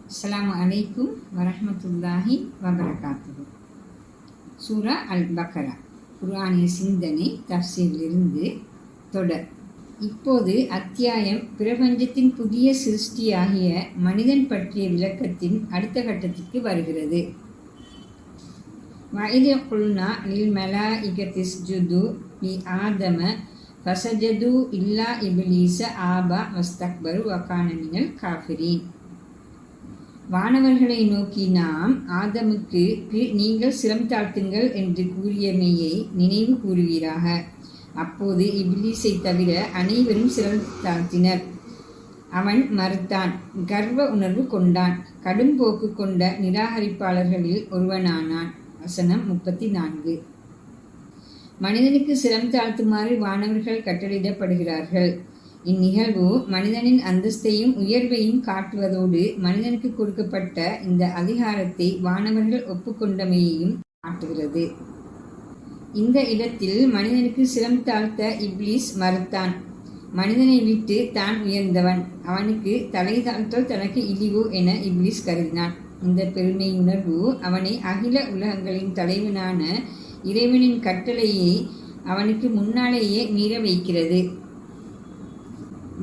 அஸ்ஸலாமு அலைக்கும் வரஹ்மத்துல்லாஹி வபரகாத்துஹு. சூரா அல் பக்ரா குர்ஆனிய சிந்தனை தஃப்சீரிலிருந்து தொடர். இப்போது அத்தியாயம் பிரபஞ்சத்தின் புதிய சிருஷ்டியாகிய மனிதன் பற்றிய விளக்கத்தின் அடுத்த கட்டத்திற்கு வருகிறது. வஇத குல்னா லில் மலாயிகத்தி இஸ்ஜுது லி ஆதம ஃபஸஜது இல்லா இப்லீஸ ஆபா வஸ்தக்பரு வகான மினல் காஃபிரீன். வானவர்களை நோக்கி நாம் ஆதமுக்கு நீங்கள் சிரம் தாழ்த்துங்கள் என்று கூறியமையை நினைவு கூறுவீராக. அப்போது இப்லீஸை தவிர அனைவரும் சிரம் தாழ்த்தினர். அவன் மறுத்தான், கர்வ உணர்வு கொண்டான், கடும் போக்கு கொண்ட நிராகரிப்பாளர்களில் ஒருவனானான். வசனம் 34. மனிதனுக்கு சிரம் தாழ்த்துமாறு வானவர்கள் கட்டளையிடப்படுகிறார்கள். இந்நிகழ்வு மனிதனின் அந்தஸ்தையும் உயர்வையும் காட்டுவதோடு மனிதனுக்கு கொடுக்கப்பட்ட இந்த அதிகாரத்தை வானவர்கள் ஒப்புக்கொண்டமையையும் காட்டுகிறது. இந்த இடத்தில் மனிதனுக்கு சிரம் தாழ்த்த இப்லீஸ் மறுத்தான். மனிதனை விட்டு தான் உயர்ந்தவன், அவனுக்கு தலை தாழ்த்தல் தனக்கு இழிவு என இப்லீஸ் கருதினான். இந்த பெருமை உணர்வு அவனை அகில உலகங்களின் தலைவனான இறைவனின் கட்டளையை அவனுக்கு முன்னாலேயே மீற வைக்கிறது.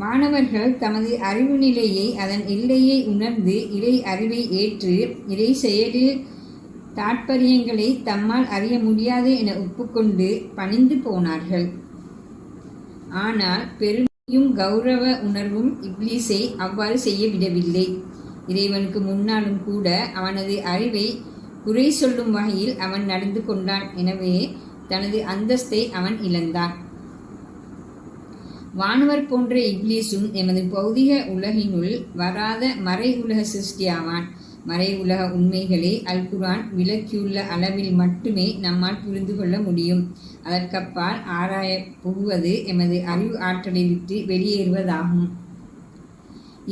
மாணவர்கள் தமது அறிவு நிலையை, அதன் எல்லையை உணர்ந்து இறை அறிவை ஏற்று இறை செயலில் தாற்பயங்களை தம்மால் அறிய முடியாது என ஒப்புக்கொண்டு பணிந்து போனார்கள். ஆனால் பெருமையும் கௌரவ உணர்வும் இப்லீஸை அவ்வாறு செய்ய விடவில்லை. இறைவனுக்கு முன்னாலும் கூட அவனது அறிவை குறை சொல்லும் வகையில் அவன் நடந்து கொண்டான். எனவே தனது அந்தஸ்தை அவன் இழந்தான். வானவர் போன்ற இப்லீஸும் எமது பௌதிக உலகினுள் வராத மறை உலக சிருஷ்டியாவான். மறை உலக உண்மைகளை அல் குர்ஆன் விளக்கியுள்ள அளவில் மட்டுமே நம்மால் புரிந்து கொள்ள முடியும். அதற்கப்பால் ஆராய புகுவது எமது அறிவு ஆற்றலை விட்டு வெளியேறுவதாகும்.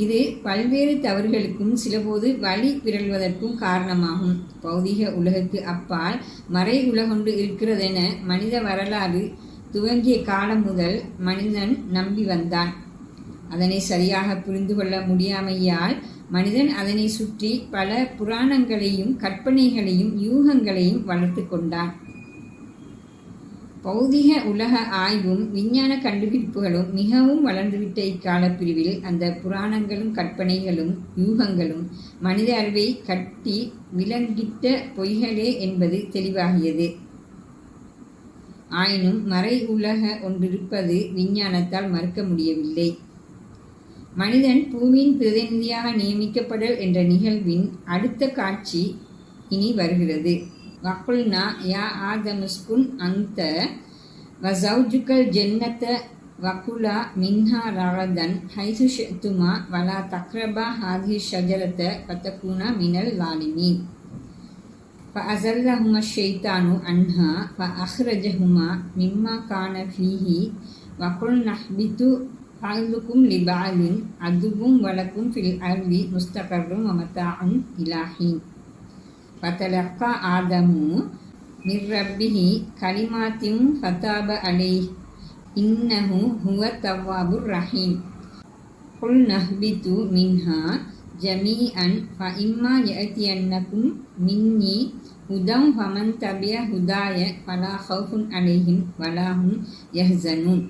இது பல்வேறு தவறுகளுக்கும் சிலபோது வழி பிறழ்வதற்கும் காரணமாகும். பௌதிக உலகுக்கு அப்பால் மறை உலகொன்று இருக்கிறதென மனித வரலாறு துவங்கிய காலம் முதல் மனிதன் நம்பி வந்தான். அதனை சரியாக புரிந்து கொள்ள முடியாமையால் மனிதன் அதனை சுற்றி பல புராணங்களையும் கற்பனைகளையும் யூகங்களையும் வளர்த்து கொண்டான். பௌதிக உலக ஆய்வும் விஞ்ஞான கண்டுபிடிப்புகளும் மிகவும் வளர்ந்துவிட்ட இக்கால பிரிவில் அந்த புராணங்களும் கற்பனைகளும் யூகங்களும் மனித அறிவை கட்டி விலங்கிட்ட பொய்களே என்பது தெளிவாகியது. ஆயினும் மறை உலக ஒன்றிருப்பது விஞ்ஞானத்தால் மறுக்க முடியவில்லை. மனிதன் பூமியின் பிரதிநிதியாக நியமிக்கப்படல் என்ற நிகழ்வின் அடுத்த காட்சி இனி வருகிறது. வக்குல்னா யா ஆதமுஸ்குன் அந்த வஸௌஜுகல் ஜன்னத வகுலா மின்ஹா ரகதன் ஹைசு ஷி'துமா வலா தக்ரபா ஹாதிஹி ஷஜரத ஃபதகூனா மினல் ஸாலிமீன். فأزلهما الشيطان عنها فأخرجهما مما كان فيه وقلنا اهبطوا بعضكم لبعض عدو ولكم في الأرض مستقر ومتاع إلى حين. فتلقى آدم من ربه كلمات فتاب عليه إنه هو التواب الرحيم. قلنا اهبطوا منها جميعا فإما يأتينكم مني هدى فمن تبع هداي فلا خوف عليهم ولا هم يحزنون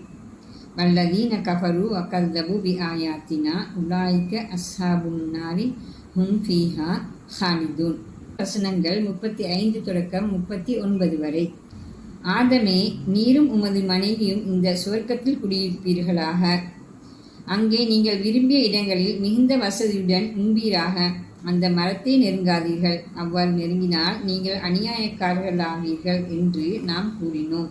والذين كفروا وكذبوا بآياتنا أولئك أصحاب النار هم فيها خالدون. வசனங்கள் 35 தொடக்கம் 39 வரை. ஆதமே, நீரும் உமது மனைவியும் இந்த சுவர்க்கத்தில் குடியிருப்பீர்களாக. அங்கே நீங்கள் விரும்பிய இடங்களில் மிகுந்த வசதியுடன் உண்பீராக. அந்த மரத்தை நெருங்காதீர்கள், அவ்வாறு நெருங்கினால் நீங்கள் அநியாயக்காரர்களாவீர்கள் என்று நாம் கூறினோம்.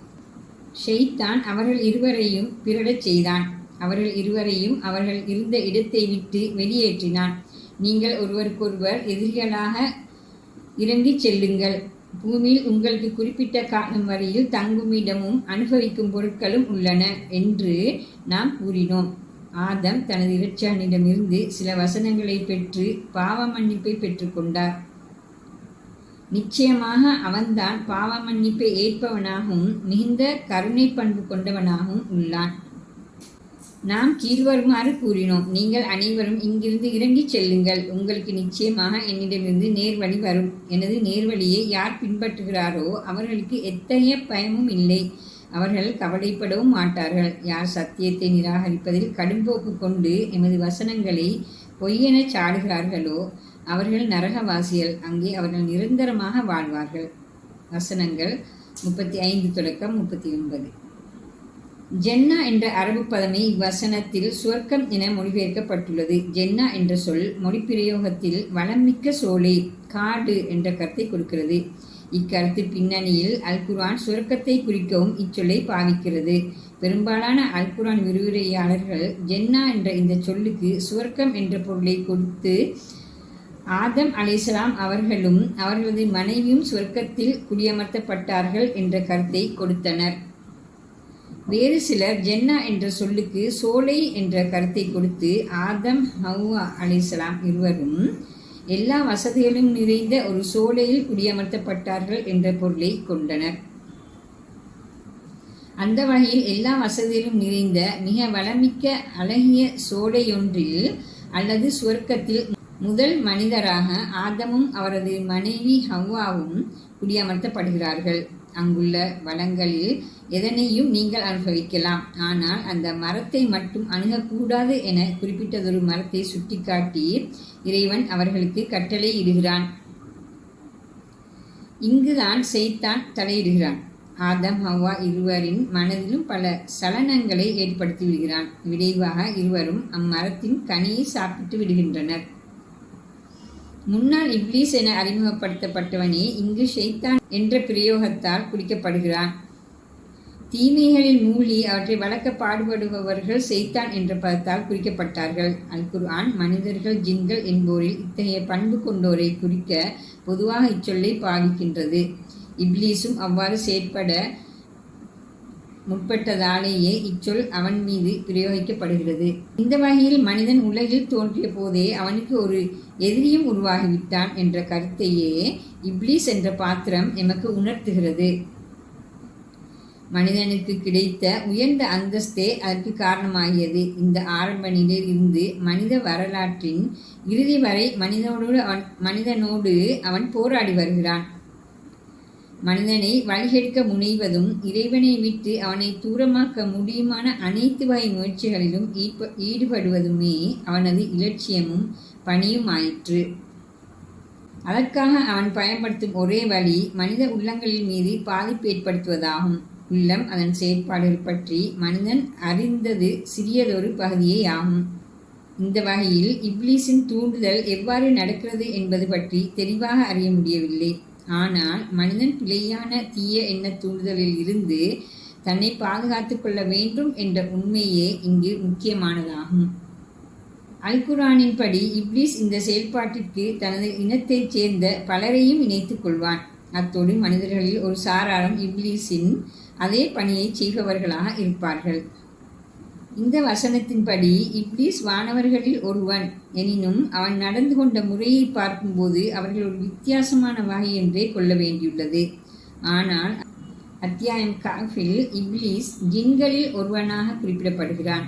ஷைத்தான் அவர்கள் இருவரையும் பிறழச் செய்தான். அவர்கள் இருவரையும் அவர்கள் இருந்த இடத்தை விட்டு வெளியேற்றினான். நீங்கள் ஒருவருக்கொருவர் எதிரிகளாக இறங்கிச் செல்லுங்கள். பூமியில் உங்களுக்கு குறிப்பிட்ட காலம் வரையில் தங்குமிடமும் அனுபவிக்கும் பொருட்களும் உள்ளன என்று நாம் கூறினோம். ஆதம் தனது இரட்சகனிடமிருந்து சில வசனங்களை பெற்று பாவ மன்னிப்பை பெற்றுக்கொண்டார். நிச்சயமாக அவன்தான் பாவ மன்னிப்பை ஏற்பவனாகவும் மிகுந்த கருணை பண்பு கொண்டவனாகவும் உள்ளான். நாம் கீழ்வருமாறு கூறினோம், நீங்கள் அனைவரும் இங்கிருந்து இறங்கிச் செல்லுங்கள், உங்களுக்கு நிச்சயமாக என்னிடமிருந்து நேர்வழி வரும். எனது நேர்வழியை யார் பின்பற்றுகிறாரோ அவர்களுக்கு எத்தகைய பயமும் இல்லை, அவர்கள் கவலைப்படவும் மாட்டார்கள். யார் சத்தியத்தை நிராகரிப்பதில் கடும்போக்கு கொண்டு எமது வசனங்களை பொய்யெனச் சாடுகிறார்களோ அவர்கள் நரகவாசிகள், அங்கே அவர்கள் நிரந்தரமாக வாழ்வார்கள். வசனங்கள் 35 தொடக்கம் 39. ஜென்னா என்ற அரபு பதமே இவ்வசனத்தில் சுவர்க்கம் என மொழிபெயர்க்கப்பட்டுள்ளது. ஜென்னா என்ற சொல் மொழிப்பிரயோகத்தில் வளமிக்க சோலை, காடு என்ற கருத்தை கொடுக்கிறது. இக்கருத்து பின்னணியில் அல்குர்ஆன் சுவர்க்கத்தை குறிக்கவும் இச்சொல்லை பாவிக்கிறது. பெரும்பாலான அல்குர்ஆன் விரிவுரையாளர்கள் ஜென்னா என்ற இந்த சொல்லுக்கு சுவர்க்கம் என்ற பொருளை கொடுத்து ஆதம் அலைஹிஸ்ஸலாம் அவர்களும் அவர்களது மனைவியும் சுவர்க்கத்தில் குடியமர்த்தப்பட்டார்கள் என்ற கருத்தை கொடுத்தனர். வேறு சிலர் ஜென்னா என்ற சொல்லுக்கு சோலை என்ற கருத்தை கொடுத்து ஆதம் ஹவ்வா அலைஹிஸ்ஸலாம் இருவரும் எல்லா வசதிகளும் நிறைந்த ஒரு சோலையில் குடியமர்த்தப்பட்டார்கள் என்ற பொருளை கொண்டனர். அந்த வகையில் எல்லா வசதிகளும் நிறைந்த மிக வளமிக்க அழகிய சோலையொன்றில் அல்லது சுவர்க்கத்தில் முதல் மனிதராக ஆதமும் அவரது மனைவி ஹவ்வாவும் குடியமர்த்தப்படுகிறார்கள். அங்குள்ள வளங்களில் எதனையும் நீங்கள் அனுபவிக்கலாம், ஆனால் அந்த மரத்தை மட்டும் அணுகக்கூடாது என குறிப்பிட்டதொரு மரத்தை சுட்டிக்காட்டி இறைவன் அவர்களுக்கு கட்டளை இடுகிறான். இங்குதான் ஷைத்தான் தலையிடுகிறான். ஆதம் ஹவ்வா இருவரின் மனதிலும் பல சலனங்களை ஏற்படுத்தி விடுகிறான். விளைவாக இருவரும் அம்மரத்தின் கனியை சாப்பிட்டு விடுகின்றனர். முன்னால் இப்லீஸ் என அறிமுகப்படுத்தப்பட்டவனே இங்கு ஷைத்தான் என்ற பிரயோகத்தால் குறிக்கப்படுகிறான். தீமைகளில் மூழ்கி அவற்றை வளர்க்க பாடுபடுபவர்கள் ஷைத்தான் என்ற பதத்தால் குறிக்கப்பட்டார்கள். அல்குர்ஆன் மனிதர்கள், ஜின்கள் என்போரில் இத்தகைய பண்பு கொண்டோரை குறிக்க பொதுவாக இச்சொல்லை பாவிக்கின்றது. இப்லீஸும் அவ்வாறு செயற்பட முற்பட்டதாலேயே இச்சொல் அவன் மீது பிரயோகிக்கப்படுகிறது. இந்த வகையில் மனிதன் உலகில் தோன்றிய போதே அவனுக்கு ஒரு எதிரியும் உருவாகிவிட்டான் என்ற கருத்தையே இப்லீஸ் என்ற பாத்திரம் எமக்கு உணர்த்துகிறது. மனிதனுக்கு கிடைத்த உயர்ந்த அந்தஸ்தே அதற்கு காரணமாகியது. இந்த ஆரம்ப நிலையில் இருந்து மனித வரலாற்றின் இறுதி வரை மனிதனோடு அவன் போராடி வருகிறான். மனிதனை வழிகெடுக்க முனைவதும் இறைவனை விட்டு அவனை தூரமாக்க முடியுமான அனைத்து வகை முயற்சிகளிலும் ஈடுபடுவதுமே அவனது இலட்சியமும் பணியும் ஆயிற்று. அதற்காக அவன் பயன்படுத்தும் ஒரே வழி மனித உள்ளங்களின் மீது பாதிப்பு ஏற்படுத்துவதாகும். உள்ளம் அதன் செயற்பாடுகள் பற்றி மனிதன் அறிந்தது சிறியதொரு பகுதியே ஆகும். இந்த வகையில் இப்லீஸின் தூண்டுதல் எவ்வாறு நடக்கிறது என்பது பற்றி தெளிவாக அறிய முடியவில்லை. ஆனால் மனிதன் பிழையான தீய எண்ண தூண்டுதலில் இருந்து தன்னை பாதுகாத்து கொள்ள வேண்டும் என்ற உண்மையே இங்கு முக்கியமானதாகும். அல்குர்ஆனின் படி இப்லீஸ் இந்த செயல்பாட்டிற்கு தனது இனத்தைச் சேர்ந்த பலரையும் இணைத்துக் கொள்வான். அத்தோடு மனிதர்களில் ஒரு சாராரும் இப்லீஸின் அதே பணியை செய்பவர்களாக இருப்பார்கள். இந்த வசனத்தின்படி இப்லீஸ் வானவர்களில் ஒருவன் எனினும் அவன் நடந்து கொண்ட முறையை பார்க்கும்போது அவர்கள் ஒரு வித்தியாசமான வகை என்றே கொள்ள வேண்டியுள்ளது. ஆனால் அத்தியாயம் காஃபில் இப்லீஸ் ஜின்களில் ஒருவனாக குறிப்பிடப்படுகிறான்.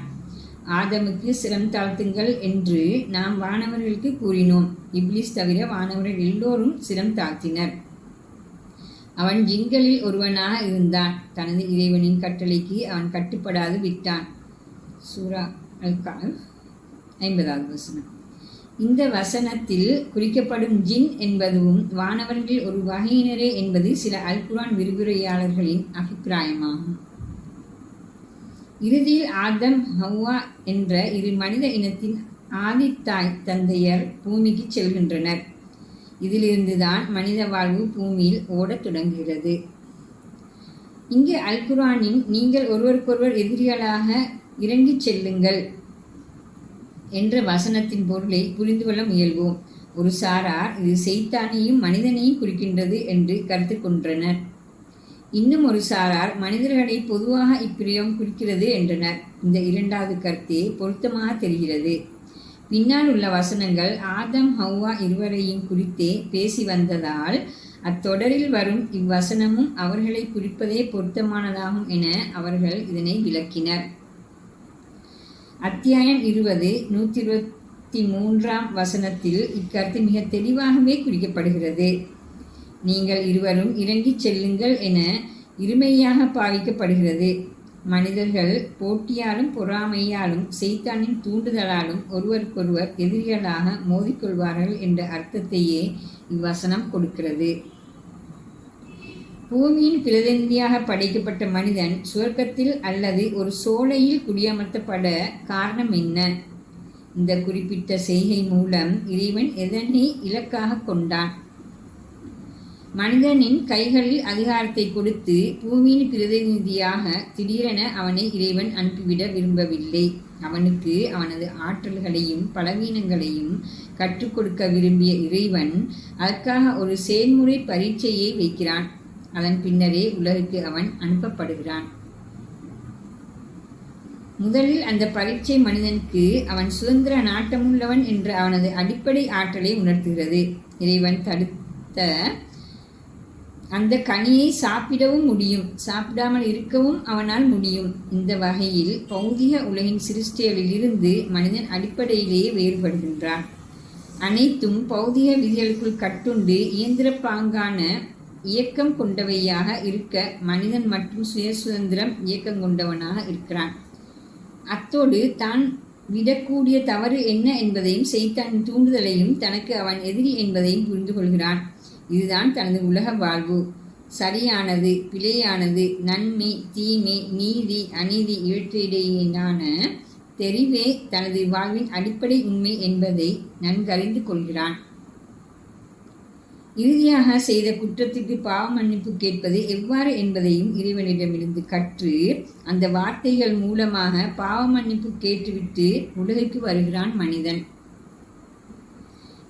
ஆதமுக்கு சிரம் தாழ்த்துங்கள் என்று நாம் வானவர்களுக்கு கூறினோம். இப்லீஸ் தவிர வானவர்கள் எல்லோரும் சிரம் தாழ்த்தினர். அவன் ஜின்களில் ஒருவனாக இருந்தான். தனது இறைவனின் கட்டளைக்கு அவன் கட்டுப்படாது விட்டான். சூரா அல்-கஹ்ஃப் 50வது வசனம். இந்த வசனத்தில் குறிக்கப்படும் ஜின் என்பதும் வானவர்கள் ஒரு வகையினரே என்பது சில அல்குர்ஆன் விரிவுரையாளர்களின் அபிப்பிராயமாகும். இறுதியில் ஆதம் ஹவ்வா என்ற இரு மனித இனத்தின் ஆதித்தாய் தந்தையர் பூமிக்கு செல்கின்றனர். இதிலிருந்துதான் மனித வாழ்வு பூமியில் ஓடத் தொடங்குகிறது. இங்கு அல்குர்ஆனின் நீங்கள் ஒருவருக்கொருவர் எதிரிகளாக இறங்கிச் செல்லுங்கள் என்ற வசனத்தின் பொருளை புரிந்து கொள்ள முயல்வோம். ஒரு சாரார் இது ஷைத்தானையும் மனிதனையும் குறிக்கின்றது என்று கருத்து கொண்டனர். இன்னும் ஒரு சாரார் மனிதர்களை பொதுவாக இப்பிரயோகம் குறிக்கிறது என்றனர். இந்த இரண்டாவது கருத்தே பொருத்தமாக தெரிகிறது. பின்னால் உள்ள வசனங்கள் ஆதம் ஹவ்வா இருவரையும் குறித்தே பேசி வந்ததால் அத்தொடரில் வரும் இவ்வசனமும் அவர்களை குறிப்பதே பொருத்தமானதாகும் என அவர்கள் இதனை விளக்கினர். அத்தியாயம் 20 123 இக்கருத்து மிக தெளிவாகவே குறிக்கப்படுகிறது. நீங்கள் இருவரும் இறங்கிச் செல்லுங்கள் என இருமையாக பாவிக்கப்படுகிறது. மனிதர்கள் போட்டியாலும் பொறாமையாலும் செய்தானின் தூண்டுதலாலும் ஒருவருக்கொருவர் எதிரிகளாக மோதிக்கொள்வார்கள் என்ற அர்த்தத்தையே இவ்வசனம் கொடுக்கிறது. பூமியின் பிரதிநிதியாக படைக்கப்பட்ட மனிதன் சுவர்க்கத்தில் அல்லது ஒரு சோலையில் குடியமர்த்தப்பட காரணம் என்ன? இந்த குறிப்பிட்ட செய்கை மூலம் இறைவன் எதனை இலக்காக கொண்டான்? மனிதனின் கைகளில் அதிகாரத்தை கொடுத்து பூமியின் பிரதிநிதியாக திடீரென அவனை இறைவன் அனுப்பிவிட விரும்பவில்லை. அவனுக்கு அவனது ஆற்றல்களையும் பலவீனங்களையும் கற்றுக் கொடுக்க விரும்பிய இறைவன் அதற்காக ஒரு செயல்முறை பரீட்சையை வைக்கிறான். அதன் பின்னரே உலகுக்கு அவன் அனுப்பப்படுகிறான். முதலில் அந்த பரீட்சை மனிதனுக்கு அவன் சுதந்திர நாட்டமுள்ளவன் என்ற அவனது அடிப்படை ஆற்றலை உணர்த்துகிறது. இறைவன் தடுத்த அந்த கனியை சாப்பிடவும் முடியும், சாப்பிடாமல் இருக்கவும் அவனால் முடியும். இந்த வகையில் பௌதிக உலகின் சிருஷ்டிகளிலிருந்து மனிதன் அடிப்படையிலேயே வேறுபடுகின்றான். அனைத்தும் பௌதிக விதிகளுக்குள் கட்டுண்டு இயந்திர பாங்கான இயக்கம் கொண்டவையாக இருக்க மனிதன் மற்றும் சுய சுதந்திரம் இயக்கம் கொண்டவனாக இருக்கிறான். அத்தோடு தான் விடக்கூடிய தவறு என்ன என்பதையும் செய்தான் தூண்டுதலையும் தனக்கு அவன் எதிரி என்பதையும் புரிந்து கொள்கிறான். இதுதான் தனது உலக வாழ்வு. சரியானது, பிழையானது, நன்மை, தீமை, நீதி, அநீதி இவற்றிடையேயான தெரிவே தனது வாழ்வின் அடிப்படை உண்மை என்பதை நன்கறிந்து கொள்கிறான். இறுதியாக செய்த குற்றத்திற்கு பாவ மன்னிப்பு கேட்பது எவ்வாறு என்பதையும் இறைவனிடமிருந்து கற்று அந்த வார்த்தைகள் மூலமாக பாவ மன்னிப்பு கேட்டுவிட்டு உலகிற்கு வருகிறான் மனிதன்.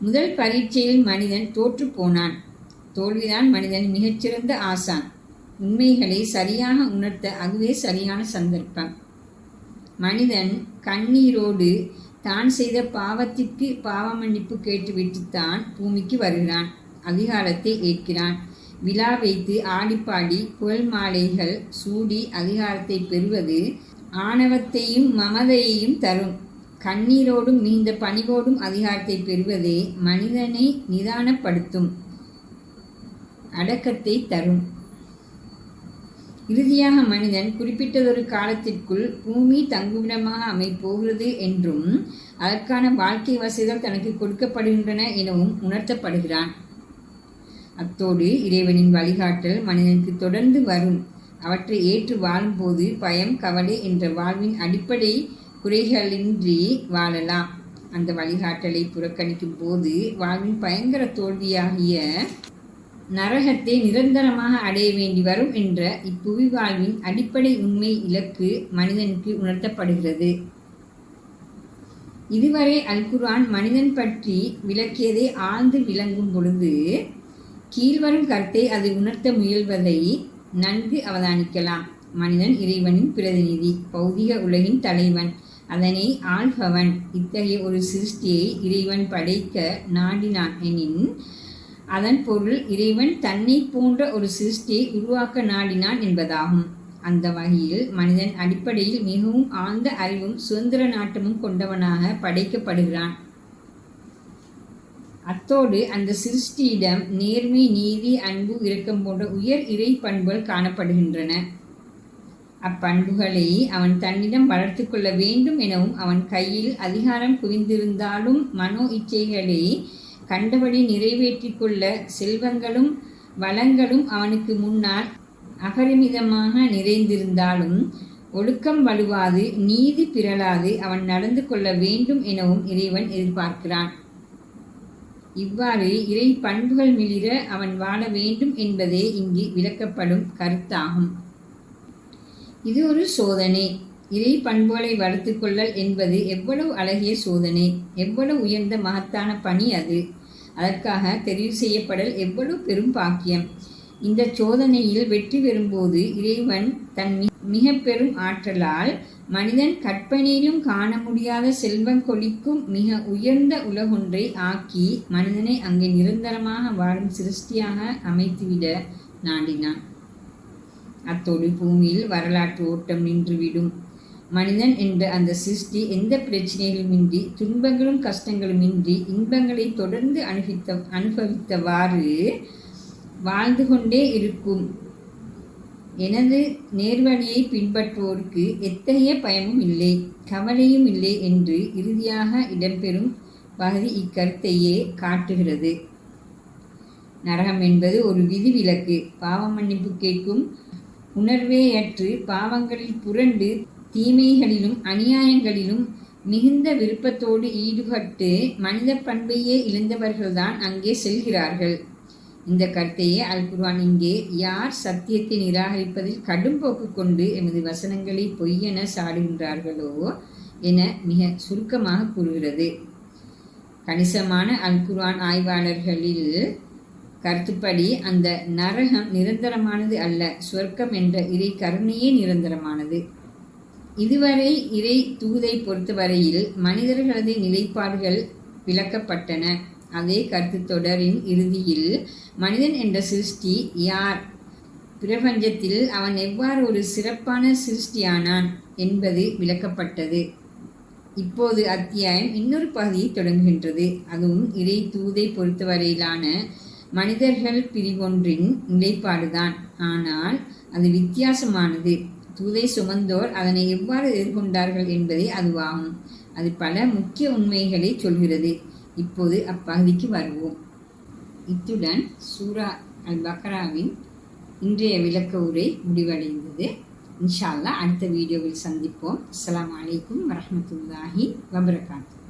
முதல் பரீட்சையில் மனிதன் தோற்று போனான். தோல்விதான் மனிதன் மிகச்சிறந்த ஆசான். உண்மைகளை சரியாக உணர்த்த அதுவே சரியான சந்தர்ப்பம். மனிதன் கண்ணீரோடு தான் செய்த பாவத்திற்கு பாவ மன்னிப்பு கேட்டுவிட்டுத்தான் பூமிக்கு வருகிறான். அதிகாரத்தை ஏற்கிறான். விழா வைத்து ஆடிப்பாடி புகழ் மாலைகள் சூடி அதிகாரத்தை பெறுவது ஆணவத்தையும் மமதையையும் தரும். கண்ணீரோடும் மிகுந்த பணிவோடும் அதிகாரத்தை பெறுவதே மனிதனை நிதானப்படுத்தும், அடக்கத்தை தரும். இறுதியாக மனிதன் குறிப்பிட்டதொரு காலத்திற்குள் பூமி தங்குமிடமாக அமைப்போகிறது என்றும் அதற்கான வாழ்க்கை வசதிகள் தனக்கு கொடுக்கப்படுகின்றன எனவும் உணர்த்தப்படுகிறான். அத்தோடு இறைவனின் வழிகாட்டல் மனிதனுக்கு தொடர்ந்து வரும். அவற்றை ஏற்று வாழும்போது பயம், கவலை என்ற வாழ்வின் அடிப்படை குறைகளின்றி வாழலாம். அந்த வழிகாட்டலை புறக்கணிக்கும் போது வாழ்வின் பயங்கர தோல்வியாகிய நரகத்தை நிரந்தரமாக அடைய வேண்டி வரும் என்ற இப்புவி வாழ்வின் அடிப்படை உண்மை இலக்கு மனிதனுக்கு உணர்த்தப்படுகிறது. இதுவரை அல்குர்ஆன் மனிதன் பற்றி விளக்கியதை ஆழ்ந்து விளங்கும் பொழுது கீழ்வரும் கருத்தை அது உணர்த்த முயல்வதை நன்கு அவதானிக்கலாம். மனிதன் இறைவனின் பிரதிநிதி, பௌதிக உலகின் தலைவன், அதனை ஆள்பவன். இத்தகைய ஒரு சிருஷ்டியை இறைவன் படைக்க நாடினான் எனின் அதன் பொருள் இறைவன் தன்னை போன்ற ஒரு சிருஷ்டியை உருவாக்க நாடினான் என்பதாகும். அந்த வகையில் மனிதன் அடிப்படையில் மிகவும் ஆழ்ந்த அறிவும் சுதந்திர நாட்டமும் கொண்டவனாக படைக்கப்படுகிறான். அத்தோடு அந்த சிருஷ்டியிடம் நேர்மை, நீதி, அன்பு, இரக்கம் போன்ற உயர் இறை பண்புகள் காணப்படுகின்றன. அப்பண்புகளை அவன் தன்னிடம் வளர்த்து கொள்ள வேண்டும் எனவும் அவன் கையில் அதிகாரம் குவிந்திருந்தாலும் மனோ இச்சைகளை கண்டபடி நிறைவேற்றி கொள்ள செல்வங்களும் வளங்களும் அவனுக்கு முன்னால் அபரிமிதமாக நிறைந்திருந்தாலும் ஒழுக்கம் வலுவாது, நீதி பிறழாது அவன் நடந்து கொள்ள வேண்டும் எனவும் இறைவன் எதிர்பார்க்கிறான். இவ்வாறு இறை பண்புகள் மிளிர அவன் வாழ வேண்டும் என்பதே இங்கு விளக்கப்படும் கருத்தாகும். இது ஒரு சோதனை. இறை பண்புகளை வளர்த்து கொள்ளல் என்பது எவ்வளவு அழகிய சோதனை, எவ்வளவு உயர்ந்த மகத்தான பணி அது. அதற்காக தெரிவு செய்யப்படல் எவ்வளவு பெரும் பாக்கியம். இந்த சோதனையில் வெற்றி பெறும்போது இறைவன் தன் மிக பெரும் ஆற்றலால் மனிதன் கற்பனையிலும் காண முடியாத செல்வம் கொளிக்கும் மிக உயர்ந்த உலகொன்றை ஆக்கி மனிதனை அங்கே நிரந்தரமாக வாழும் சிருஷ்டியாக அமைத்துவிட நாடினான். அத்தோடு பூமியில் வரலாற்று ஓட்டம் நின்றுவிடும். மனிதன் என்ற அந்த சிருஷ்டி எந்த பிரச்சனைகளுமின்றி துன்பங்களும் கஷ்டங்களுமின்றி இன்பங்களை தொடர்ந்து அனுபவித்தவாறு வாழ்ந்து கொண்டே இருக்கும். எனது நேர்வழியை பின்பற்றுவோருக்கு எத்தகைய பயமும் இல்லை, கவலையும் இல்லை என்று இறுதியாக இடம்பெறும் பகுதி இக்கருத்தையே காட்டுகிறது. நரகம் என்பது ஒரு விதிவிலக்கு. பாவ மன்னிப்பு கேட்கும் உணர்வேயற்று பாவங்களில் புரண்டு தீமைகளிலும் அநியாயங்களிலும் மிகுந்த விருப்பத்தோடு ஈடுபட்டு மனித பண்பையே இழந்தவர்கள்தான் அங்கே செல்கிறார்கள். இந்த கருத்தையே அல் குர்ஆன் இங்கே யார் சத்தியத்தை நிராகரிப்பதில் கடும் போக்கு கொண்டு எமது வசனங்களை பொய்யென சாடுகின்றார்களோ என மிக சுருக்கமாக கூறுகிறது. கணிசமான அல் குர்ஆன் ஆய்வாளர்களில் கருத்துப்படி அந்த நரகம் நிரந்தரமானது அல்ல, சொர்க்கம் என்ற இறை கருணையே நிரந்தரமானது. இதுவரை இறை தூதை பொறுத்தவரையில் மனிதர்களது நிலைப்பாடுகள் விளக்கப்பட்டன. அதே கருத்து தொடரின் இறுதியில் மனிதன் என்ற சிருஷ்டி யார், பிரபஞ்சத்தில் அவன் எவ்வாறு ஒரு சிறப்பான சிருஷ்டியானான் என்பது விளக்கப்பட்டது. இப்போது அத்தியாயம் இன்னொரு பகுதியை தொடங்குகின்றது. அதுவும் இறை தூதை பொறுத்தவரையிலான மனிதர்கள் பிரிவொன்றின் நிலைப்பாடுதான். ஆனால் அது வித்தியாசமானது. தூதை சுமந்தோர் அதனை எவ்வாறு எதிர்கொண்டார்கள் என்பதே அதுவாகும். அது பல முக்கிய உண்மைகளை சொல்கிறது. இப்போது அப்பகுதிக்கு வருவோம். இத்துடன் சூரா அல் பக்ராவின் இன்றைய விளக்க உரை முடிவடைந்தது. இன்ஷா அல்லாஹ் அடுத்த வீடியோவில் சந்திப்போம். அஸ்ஸலாமு அலைக்கும் வரஹ்மத்துல்லாஹி வபரகாத்துஹு.